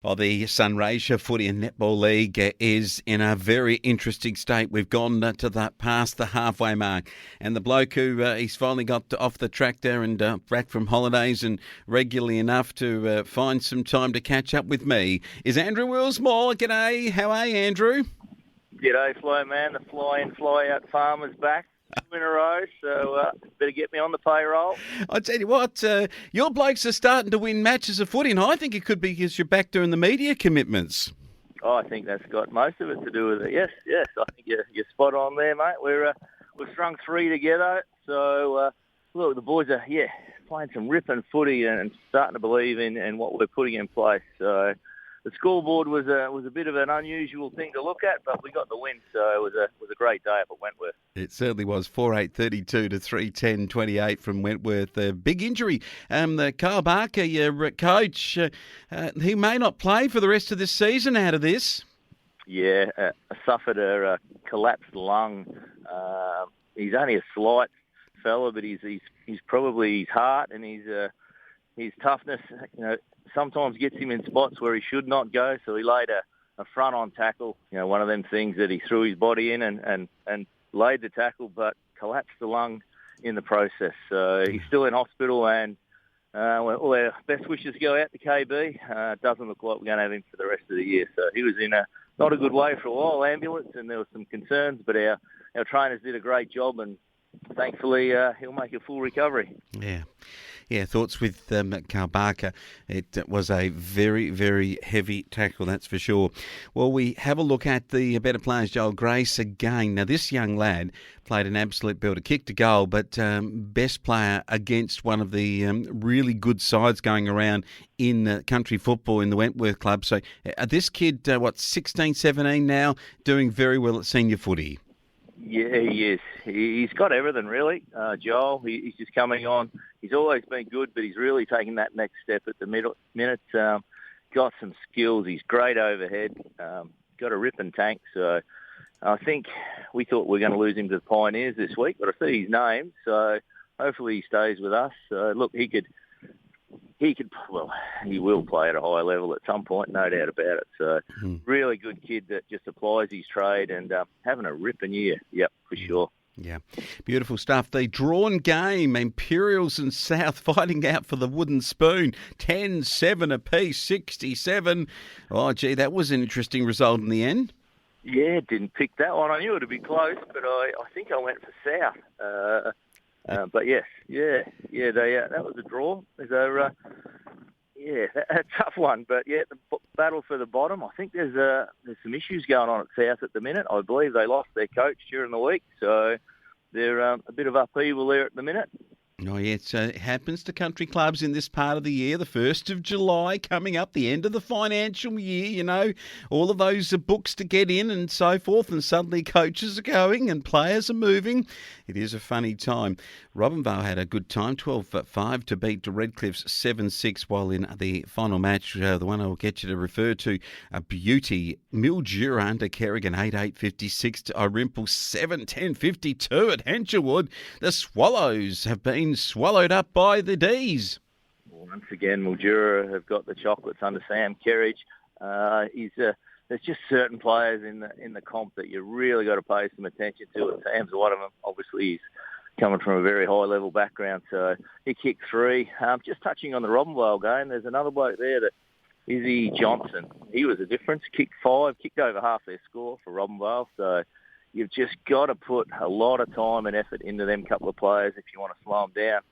Well, the Sunraysia Footy and Netball League is in a very interesting state. We've gone to that past the halfway mark, and the bloke who he's finally got off the track there and back from holidays and regularly enough to find some time to catch up with me is Andrew Wilsmore. G'day, how are you, Andrew? G'day, Flo, man. The fly-in, fly-out farmer's back. 2 in a row, so better get me on the payroll. I tell you what, your blokes are starting to win matches of footy, and I think it could be because you're back doing the media commitments. Oh, I think that's got most of it to do with it. Yes. I think you're spot on there, mate. We've strung three together, so look, the boys are playing some ripping footy and starting to believe in what we're putting in place. So the scoreboard was a bit of an unusual thing to look at, but we got the win, so it was a great day up at Wentworth. It certainly was. 4-8-32 to 3-10-28 from Wentworth. A big injury. Carl Barker, your coach, he may not play for the rest of this season out of this. Yeah, suffered a collapsed lung. He's only a slight fella, but he's probably his heart and his toughness, sometimes gets him in spots where he should not go. So he laid a front-on tackle, one of them things that he threw his body in and laid the tackle, but collapsed the lung in the process. So he's still in hospital, and all our best wishes go out to KB. It doesn't look like we're going to have him for the rest of the year. So he was in not a good way for a while, ambulance, and there were some concerns, but our trainers did a great job, and thankfully he'll make a full recovery. Yeah, thoughts with Carl Barker. It was a very, very heavy tackle, that's for sure. Well, we have a look at the Better Players, Joel Grace, again. Now, this young lad played an absolute belter, kicked a goal, but best player against one of the really good sides going around in country football in the Wentworth club. So this kid, 16, 17 now, doing very well at senior footy. Yeah, he is. He's got everything, really. Joel, he's just coming on. He's always been good, but he's really taken that next step at the minute. Got some skills. He's great overhead. Got a ripping tank. So I think we thought we were going to lose him to the Pioneers this week, but I see his name. So hopefully he stays with us. Look, he will play at a high level at some point, no doubt about it. So really good kid that just applies his trade and having a ripping year. Yep, for sure. Yeah, beautiful stuff. The drawn game, Imperials and South fighting out for the wooden spoon. 10-7 apiece, 67. Oh, gee, that was an interesting result in the end. Yeah, didn't pick that one. I knew it would be close, but I think I went for South. But yes, that was a draw. A tough one. But yeah, the battle for the bottom. I think there's some issues going on at South at the minute. I believe they lost their coach during the week, so they're a bit of upheaval there at the minute. Oh, yeah, it happens to country clubs in this part of the year. The 1st of July coming up, the end of the financial year, all of those books to get in and so forth, and suddenly coaches are going and players are moving. It is a funny time. Robinvale had a good time, 12-5 to beat Redcliffe's 7-6, while in the final match, the one I'll get you to refer to, a beauty, Mildura under Kerrigan, 8-8-56 to Irymple, 7-10-52 at Hencherwood. The Swallows have been swallowed up by the D's. Once again, Mildura have got the chocolates under Sam Kerridge. There's just certain players in the comp that you really got to pay some attention to, and Sam's one of them. Obviously, he's coming from a very high-level background, so he kicked 3. Just touching on the Robinvale game, there's another bloke there, that Izzy Johnson. He was a difference, kicked 5, kicked over half their score for Robinvale, so you've just got to put a lot of time and effort into them couple of players if you want to slow them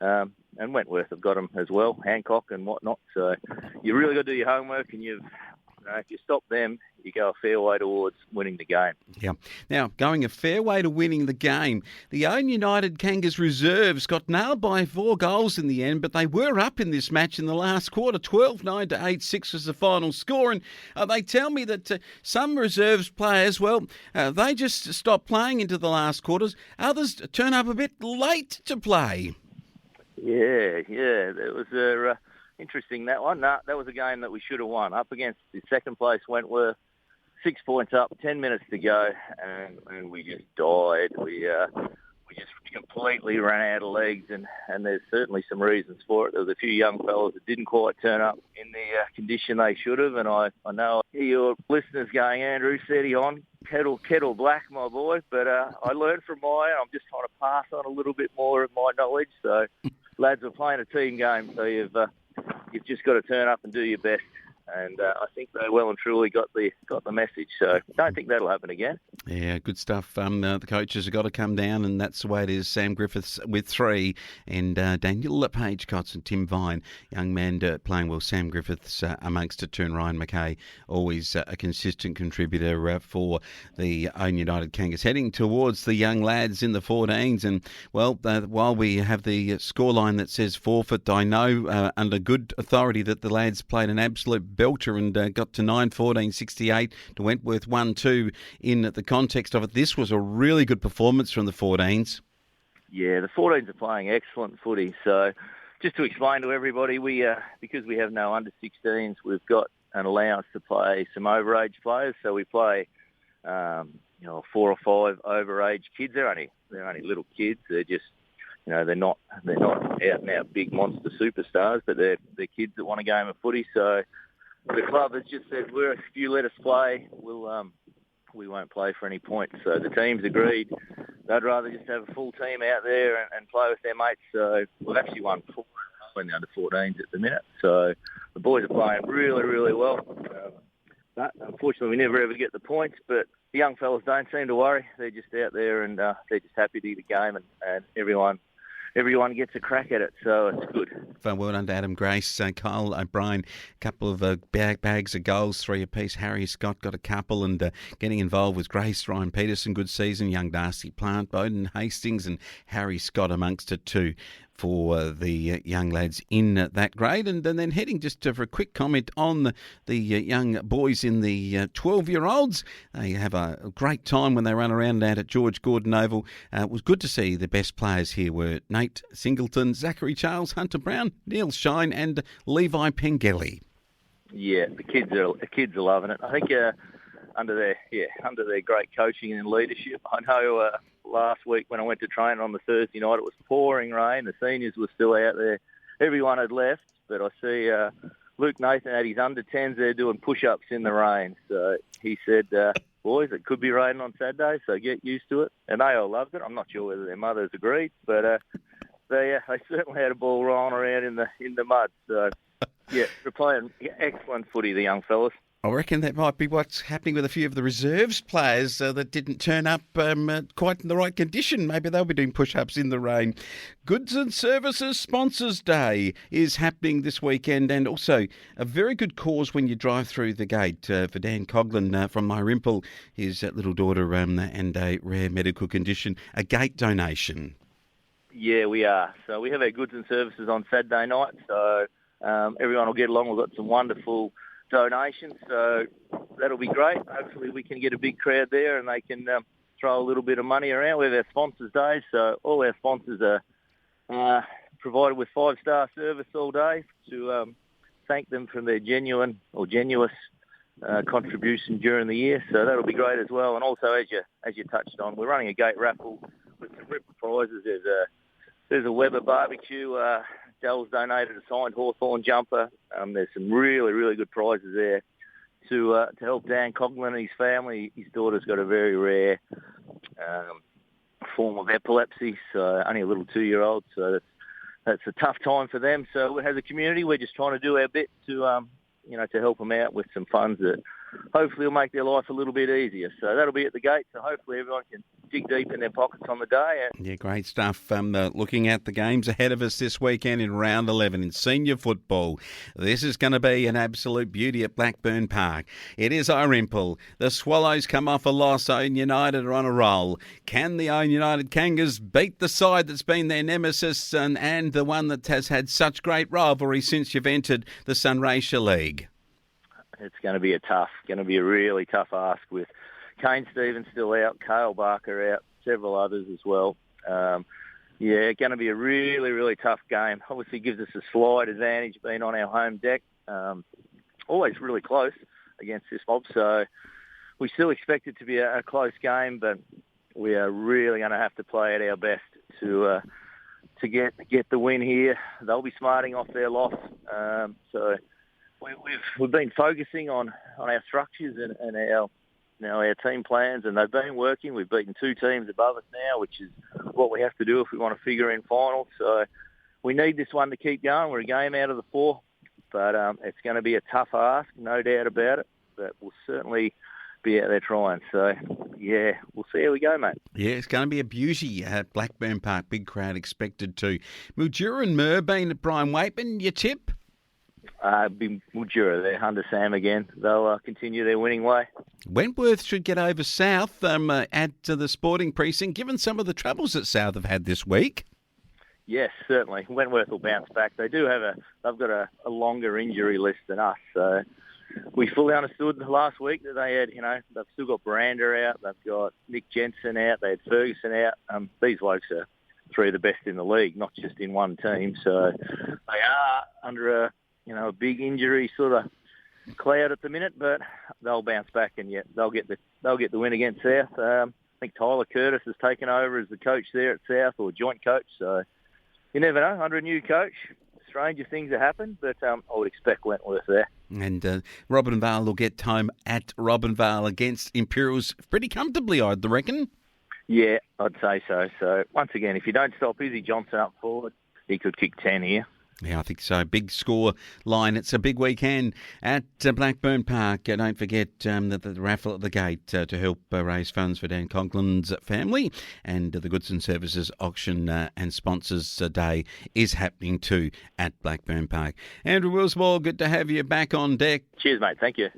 down. And Wentworth have got them as well, Hancock and whatnot. So you really got to do your homework, and if you stop them, you go a fair way towards winning the game. Yeah. Now, going a fair way to winning the game, the Ouyen United Kangas reserves got nailed by 4 goals in the end, but they were up in this match in the last quarter. 12-9 to 8-6 was the final score. And they tell me that some reserves players, they just stop playing into the last quarters. Others turn up a bit late to play. Yeah. It was interesting, that one. That was a game that we should have won. Up against the second place Wentworth, 6 points up, 10 minutes to go, and we just died. we just completely ran out of legs, and there's certainly some reasons for it. There was a few young fellas that didn't quite turn up in the condition they should have, and I know your listeners going, Andrew, steady on, kettle black, my boy, but I learned from mine. I'm just trying to pass on a little bit more of my knowledge. So lads are playing a team game, so you've just got to turn up and do your best. And I think they well and truly got the message. So don't think that'll happen again. Yeah, good stuff. The coaches have got to come down, and that's the way it is. Sam Griffiths with 3, and Daniel Pagecotts and Tim Vine, young man playing well. Sam Griffiths amongst it, 2, and Ryan McKay, always a consistent contributor for the Ouyen United Kangas, heading towards the young lads in the 14s. And, well, while we have the scoreline that says forfeit, I know under good authority that the lads played an absolute belter and got to 9-14-68 to Wentworth 1-2 in the context of it. This was a really good performance from the 14s. Yeah, the 14s are playing excellent footy. So just to explain to everybody, we because we have no under-16s, we've got an allowance to play some overage players. So we play 4 or 5 overage kids. They're only little kids. They're just they're not out and out big monster superstars, but they're kids that want a game of footy. So the club has just said, if you let us play, we won't play for any points. So the team's agreed they'd rather just have a full team out there and play with their mates. So we've actually won 4 in the under-14s at the minute. So the boys are playing really, really well. But unfortunately, we never ever get the points. But the young fellas don't seem to worry. They're just out there and they're just happy to get the game, and everyone gets a crack at it, so it's good. Well done to Adam Grace, Kyle O'Brien, a couple of bags of goals, 3 apiece. Harry Scott got a couple, and getting involved with Grace, Ryan Peterson, good season. Young Darcy Plant, Bowden Hastings, and Harry Scott amongst it too for the young lads in that grade. And then heading just for a quick comment on the young boys in the 12-year-olds. They have a great time when they run around out at George Gordon Oval. It was good to see the best players here were Nate Singleton, Zachary Charles, Hunter Brown, Neil Shine and Levi Pengelly. Yeah, the kids are loving it. I think under their great coaching and leadership. I know last week when I went to train on the Thursday night, it was pouring rain. The seniors were still out there. Everyone had left, but I see Luke Nathan had his under-10s there doing push-ups in the rain. So he said, boys, it could be raining on Saturday, so get used to it. And they all loved it. I'm not sure whether their mothers agreed, but they certainly had a ball rolling around in the mud. So, yeah, they're playing excellent footy, the young fellas. I reckon that might be what's happening with a few of the reserves players that didn't turn up quite in the right condition. Maybe they'll be doing push-ups in the rain. Goods and Services Sponsors Day is happening this weekend, and also a very good cause when you drive through the gate for Dan Coughlin from Irymple, his little daughter and a rare medical condition, a gate donation. Yeah, we are. So we have our goods and services on Saturday night, so everyone will get along. We've got some wonderful donations, so that'll be great. Hopefully we can get a big crowd there and they can throw a little bit of money around. We have our Sponsors Day, so all our sponsors are provided with 5-star service all day to thank them for their genuine or genuous contribution during the year, so that'll be great as well. And also, as you touched on, we're running a gate raffle with some ripper prizes. There's a Weber barbecue. Dell's donated a signed Hawthorn jumper. There's some really, really good prizes there to help Dan Coughlin and his family. His daughter's got a very rare form of epilepsy, so only a little 2-year-old. So that's a tough time for them. So as a community, we're just trying to do our bit to help them out with some funds that hopefully will make their life a little bit easier. So that'll be at the gate, so hopefully everyone can dig deep in their pockets on the day. Yeah, great stuff. Looking at the games ahead of us this weekend in round 11 in senior football. This is going to be an absolute beauty at Blackburn Park. It is Irymple. The Swallows come off a loss. Ouyen United are on a roll. Can the Ouyen United Kangas beat the side that's been their nemesis and the one that has had such great rivalry since you've entered the Sunraysia League? It's going to be a really tough ask with Kane Stevens still out, Cale Barker out, several others as well. Going to be a really, really tough game. Obviously gives us a slight advantage being on our home deck. Always really close against this mob, so we still expect it to be a close game, but we are really going to have to play at our best to get the win here. They'll be smarting off their loss. So we've been focusing on our structures and our team plans, and they've been working. We've beaten 2 teams above us now, which is what we have to do if we want to figure in finals. So we need this one to keep going. We're a game out of the 4, but it's going to be a tough ask, no doubt about it. But we'll certainly be out there trying. So, yeah, we'll see how we go, mate. Yeah, it's going to be a beauty at Blackburn Park. Big crowd expected to. Mildura and Merbein at Brian Waitman, your tip? Mildura, they're under Sam again. They'll continue their winning way. Wentworth should get over South at the Sporting Precinct, given some of the troubles that South have had this week. Yes, certainly. Wentworth will bounce back. They've got a longer injury list than us, so we fully understood last week that they had, they've still got Brander out, they've got Nick Jensen out, they had Ferguson out. These blokes are 3 of the best in the league, not just in one team. So they are under a big injury sort of cloud at the minute, but they'll bounce back and they'll get the win against South. I think Tyler Curtis has taken over as the coach there at South, or joint coach. So you never know. Under a new coach, stranger things have happened, but I would expect Wentworth there. And Robin Vale will get home at Robin Vale against Imperials pretty comfortably, I'd reckon. Yeah, I'd say so. So once again, if you don't stop Izzy Johnson up forward, he could kick 10 here. Yeah, I think so. Big score line. It's a big weekend at Blackburn Park. Don't forget the raffle at the gate to help raise funds for Dan Conklin's family. And the Goods and Services Auction and Sponsors Day is happening too at Blackburn Park. Andrew Wilsmore, good to have you back on deck. Cheers, mate. Thank you.